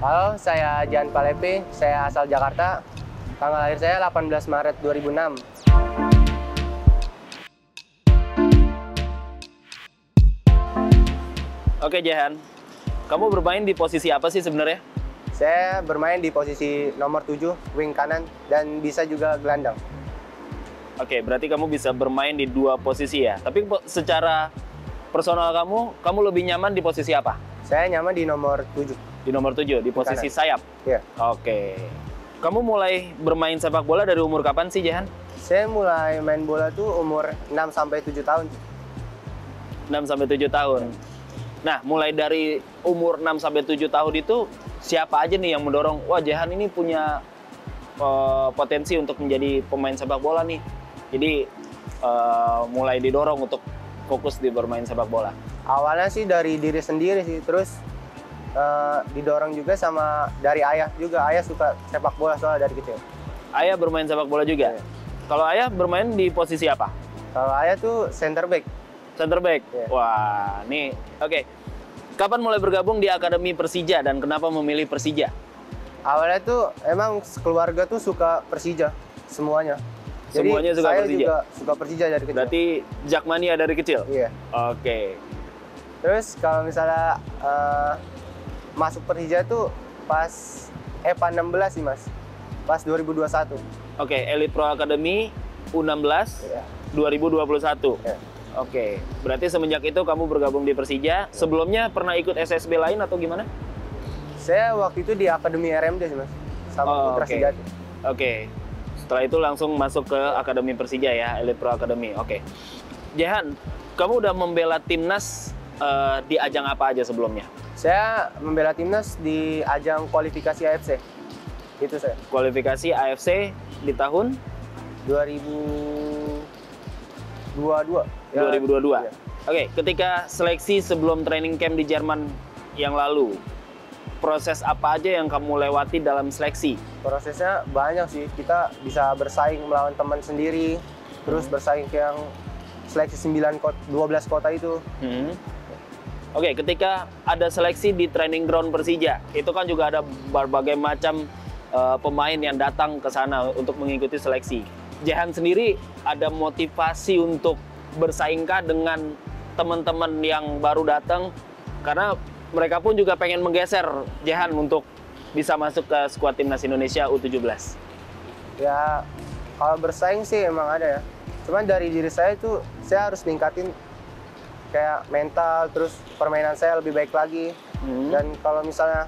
Halo, saya Jan Palepi, saya asal Jakarta. Tanggal lahir saya 18 Maret 2006. Oke Jehan, kamu bermain di posisi apa sih sebenarnya? Saya bermain di posisi nomor 7, wing kanan, dan bisa juga gelandang. Oke, berarti kamu bisa bermain di dua posisi ya. Tapi secara personal kamu lebih nyaman di posisi apa? Saya nyaman di nomor 7. Di nomor 7, di posisi Kanan. sayap? Iya. Oke. Kamu mulai bermain sepak bola dari umur kapan sih, Jehan? Saya mulai main bola tuh umur 6-7 tahun. 6-7 tahun. Nah, mulai dari umur 6-7 tahun itu, siapa aja nih yang mendorong, wah Jehan ini punya potensi untuk menjadi pemain sepak bola nih. Jadi, mulai didorong untuk fokus di bermain sepak bola. Awalnya sih dari diri sendiri sih, terus didorong juga sama dari ayah juga. Ayah suka sepak bola soalnya dari kecil. Ayah bermain sepak bola juga? Iya. Kalau ayah bermain di posisi apa? Kalau ayah tuh center back. Center back? Iya. Wah, nih. Oke. Kapan mulai bergabung di Akademi Persija dan kenapa memilih Persija? Awalnya tuh emang keluarga tuh suka Persija semuanya. Jadi Semuanya suka saya Persija? juga suka Persija dari kecil. Berarti Jakmania dari kecil? Iya. Oke. Terus kalau misalnya masuk Persija tuh pas EPA 16 sih Mas. Pas 2021. Oke, Elite Pro Academy U16 Iya. 2021. Iya. Oke, berarti semenjak itu kamu bergabung di Persija. Sebelumnya pernah ikut SSB lain atau gimana? Saya waktu itu di Akademi RMD sih Mas. Sama Putra oke. Sejati. Oke. Setelah itu langsung masuk ke Akademi Persija ya, Elite Pro Academy. Oke. Jehan, kamu udah membela timnas di ajang apa aja sebelumnya? Saya membela timnas di ajang kualifikasi AFC. Itu saya. Kualifikasi AFC di tahun 2022. 2022. Iya. Oke, ketika seleksi sebelum training camp di Jerman yang lalu, proses apa aja yang kamu lewati dalam seleksi? Prosesnya banyak sih. Kita bisa bersaing melawan teman sendiri, terus bersaing ke yang seleksi 12 kota itu. Oke, ketika ada seleksi di training ground Persija, itu kan juga ada berbagai macam pemain yang datang ke sana untuk mengikuti seleksi. Jehan sendiri ada motivasi untuk bersaingkah dengan teman-teman yang baru datang? Karena mereka pun juga pengen menggeser Jehan untuk bisa masuk ke skuad timnas Indonesia U17. Ya, kalau bersaing sih emang ada ya. Cuman dari diri saya itu, saya harus ningkatin kayak mental, terus permainan saya lebih baik lagi. Dan kalau misalnya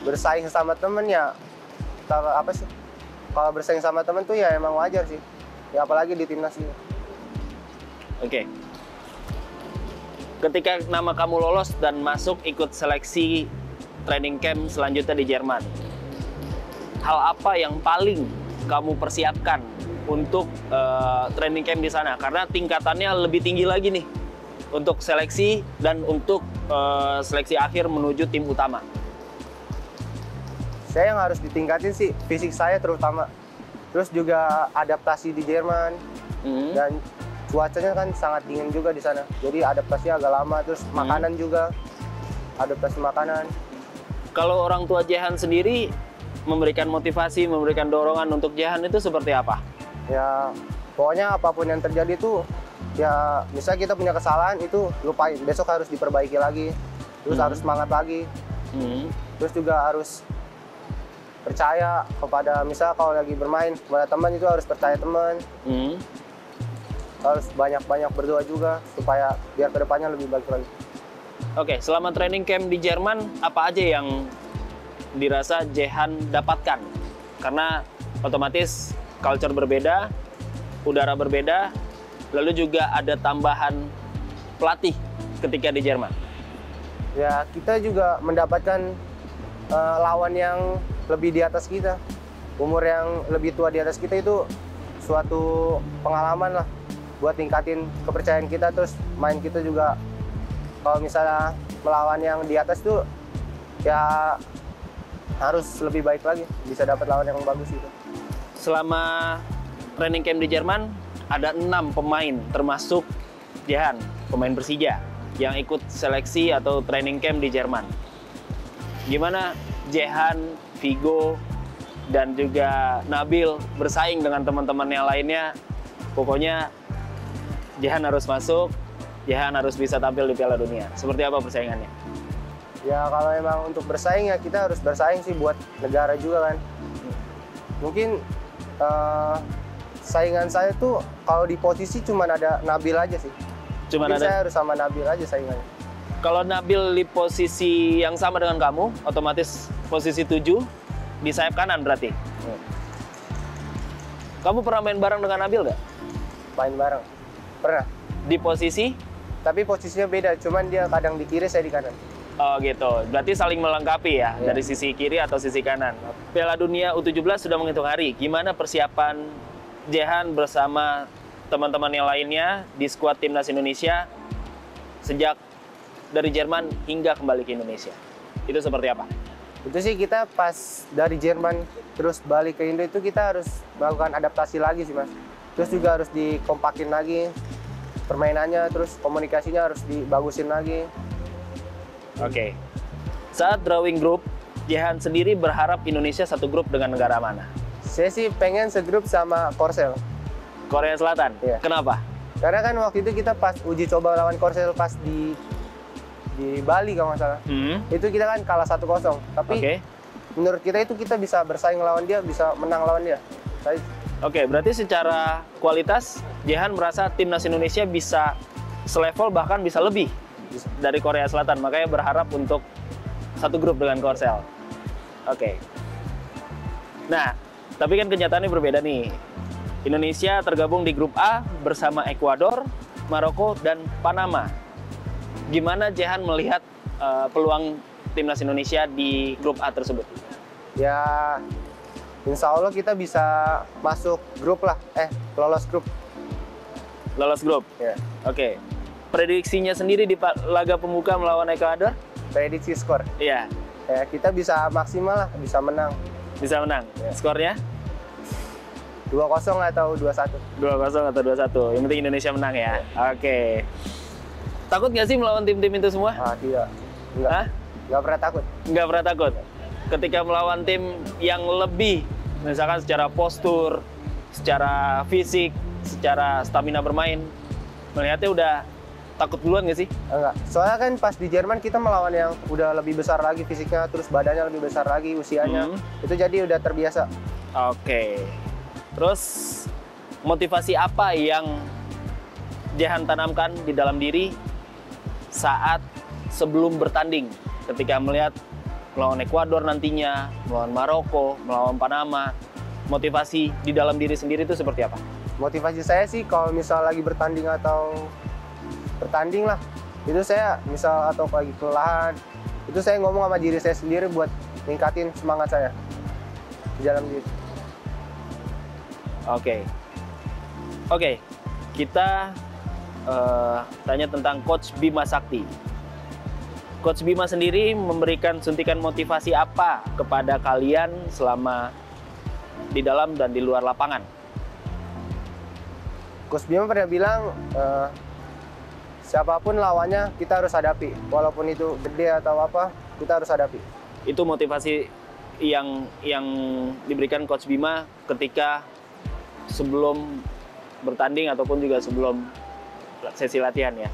bersaing sama temen ya, apa sih? Kalau bersaing sama temen tuh ya emang wajar sih. Ya apalagi di timnas ini. Oke. Ketika nama kamu lolos dan masuk ikut seleksi training camp selanjutnya di Jerman, hal apa yang paling kamu persiapkan untuk training camp di sana? Karena tingkatannya lebih tinggi lagi nih untuk seleksi dan untuk seleksi akhir menuju tim utama. Saya yang harus ditingkatin sih fisik saya terutama. Terus juga adaptasi di Jerman. Dan cuacanya kan sangat dingin juga di sana. Jadi adaptasinya agak lama. Terus makanan juga, adaptasi makanan. Kalau orang tua Jehan sendiri memberikan motivasi, memberikan dorongan untuk Jehan itu seperti apa? Ya pokoknya apapun yang terjadi itu, ya misalnya kita punya kesalahan itu lupain. Besok harus diperbaiki lagi. Terus harus semangat lagi. Terus juga harus percaya kepada, misal kalau lagi bermain kepada teman itu harus percaya teman. Harus banyak-banyak berdoa juga supaya biar kedepannya lebih baik lagi. Oke, selama training camp di Jerman, apa aja yang dirasa Jehan dapatkan? Karena otomatis culture berbeda, udara berbeda, lalu juga ada tambahan pelatih ketika di Jerman. Ya, kita juga mendapatkan lawan yang lebih di atas kita. Umur yang lebih tua di atas kita itu suatu pengalaman lah buat tingkatin kepercayaan kita. Terus main kita juga kalau misalnya melawan yang di atas tuh ya harus lebih baik lagi, bisa dapat lawan yang bagus gitu. Selama training camp di Jerman ada 6 pemain termasuk Jehan, pemain Persija yang ikut seleksi atau training camp di Jerman. Gimana Jehan, Vigo, dan juga Nabil bersaing dengan teman-teman yang lainnya? Pokoknya Jehan harus masuk, Jehan harus bisa tampil di Piala Dunia. Seperti apa persaingannya? Ya kalau emang untuk bersaing ya kita harus bersaing sih buat negara juga kan. Mungkin saingan saya tuh kalau di posisi cuma ada Nabil aja sih. Cuman Mungkin ada. saya harus sama Nabil aja saingannya. Kalau Nabil di posisi yang sama dengan kamu, otomatis posisi 7 di sayap kanan berarti. Kamu pernah main bareng dengan Nabil nggak? Main bareng. Pernah. Di posisi? Tapi posisinya beda, cuman dia kadang di kiri, saya di kanan. Oh gitu, berarti saling melengkapi ya, Iya. dari sisi kiri atau sisi kanan. Piala Dunia U17 sudah menghitung hari. Gimana persiapan Jehan bersama teman-teman yang lainnya di skuad timnas Indonesia sejak dari Jerman hingga kembali ke Indonesia? Itu seperti apa? Itu sih kita pas dari Jerman terus balik ke Indo itu kita harus melakukan adaptasi lagi sih Mas. Terus juga harus dikompakin lagi permainannya, terus komunikasinya harus dibagusin lagi. Oke. Saat drawing group, Jehan sendiri berharap Indonesia satu grup dengan negara mana? Saya sih pengen segrup sama Korsel. Korea Selatan? Iya. Kenapa? Karena kan waktu itu kita pas uji coba lawan Korsel pas di Bali kalau nggak salah. Itu kita kan kalah 1-0. Tapi Oke. menurut kita itu kita bisa bersaing lawan dia, bisa menang lawan dia. Oke, berarti secara kualitas Jehan merasa timnas Indonesia bisa selevel bahkan bisa lebih dari Korea Selatan, makanya berharap untuk satu grup dengan Korsel. Oke. Nah, tapi kan kenyataannya berbeda nih. Indonesia tergabung di grup A bersama Ekuador, Maroko, dan Panama. Gimana Jehan melihat peluang timnas Indonesia di grup A tersebut? Ya insya Allah kita bisa masuk grup lah, lolos grup. Lolos grup? Ya. Oke. Prediksinya sendiri di laga pembuka melawan Ekuador? Prediksi skor. Iya. Ya, kita bisa maksimal lah, bisa menang. Bisa menang? Ya. Skornya? 2-0 atau 2-1. 2-0 atau 2-1. Yang penting Indonesia menang ya? Oke. Takut nggak sih melawan tim-tim itu semua? Tidak. Enggak. Hah? Nggak pernah takut. Nggak pernah takut? Ketika melawan tim yang lebih, misalkan secara postur, secara fisik, secara stamina bermain, melihatnya udah takut duluan nggak sih? Enggak. Soalnya kan pas di Jerman kita melawan yang udah lebih besar lagi fisiknya, terus badannya lebih besar lagi, usianya. Itu jadi udah terbiasa. Oke. Terus motivasi apa yang Jehan tanamkan di dalam diri saat sebelum bertanding? Ketika melihat melawan Ekuador nantinya, melawan Maroko, melawan Panama, motivasi di dalam diri sendiri itu seperti apa? Motivasi saya sih kalau misal lagi bertanding atau bertanding lah, itu saya misal atau lagi kelelahan, itu saya ngomong sama diri saya sendiri buat ningkatin semangat saya di dalam diri. Oke, kita tanya tentang Coach Bima Sakti. Coach Bima sendiri memberikan suntikan motivasi apa kepada kalian selama di dalam dan di luar lapangan? Coach Bima pernah bilang, siapapun lawannya kita harus hadapi, walaupun itu gede atau apa, kita harus hadapi. Itu motivasi yang diberikan Coach Bima ketika sebelum bertanding ataupun juga sebelum sesi latihan ya.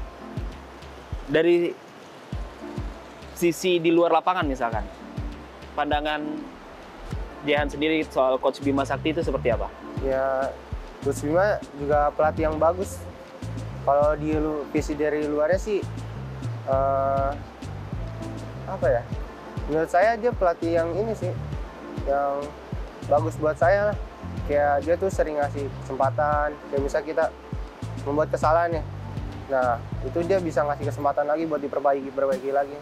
Dari sisi di luar lapangan misalkan, pandangan Jehan sendiri soal Coach Bima Sakti itu seperti apa? Ya, Coach Bima juga pelatih yang bagus. Kalau di visi dari luarnya sih, apa ya? Menurut saya dia pelatih yang ini sih, yang bagus buat saya lah. Kayak dia tuh sering ngasih kesempatan, kayak misalnya kita membuat kesalahan ya. Nah, itu dia bisa ngasih kesempatan lagi buat diperbaiki lagi.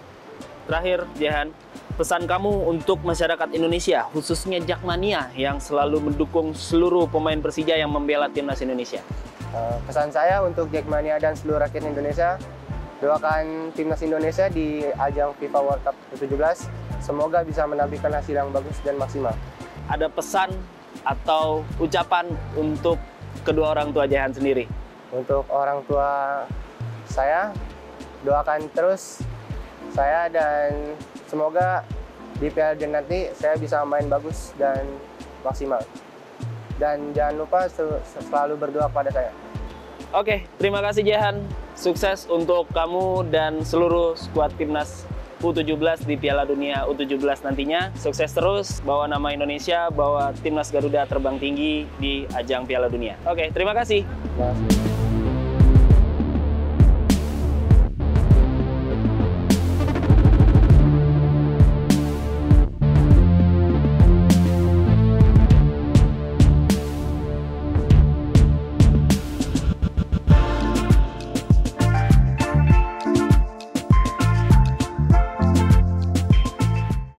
Terakhir, Jehan, pesan kamu untuk masyarakat Indonesia, khususnya Jakmania yang selalu mendukung seluruh pemain Persija yang membela timnas Indonesia. Pesan saya untuk Jakmania dan seluruh rakyat Indonesia, doakan timnas Indonesia di ajang FIFA World Cup U17. Semoga bisa menampilkan hasil yang bagus dan maksimal. Ada pesan atau ucapan untuk kedua orang tua Jehan sendiri? Untuk orang tua saya, doakan terus saya dan semoga di Piala Dunia nanti saya bisa main bagus dan maksimal. Dan jangan lupa selalu berdoa kepada saya. Oke, terima kasih Jehan. Sukses untuk kamu dan seluruh skuad timnas U17 di Piala Dunia U17 nantinya. Sukses terus, bawa nama Indonesia, bawa timnas Garuda terbang tinggi di ajang Piala Dunia. Oke, terima kasih. Terima kasih.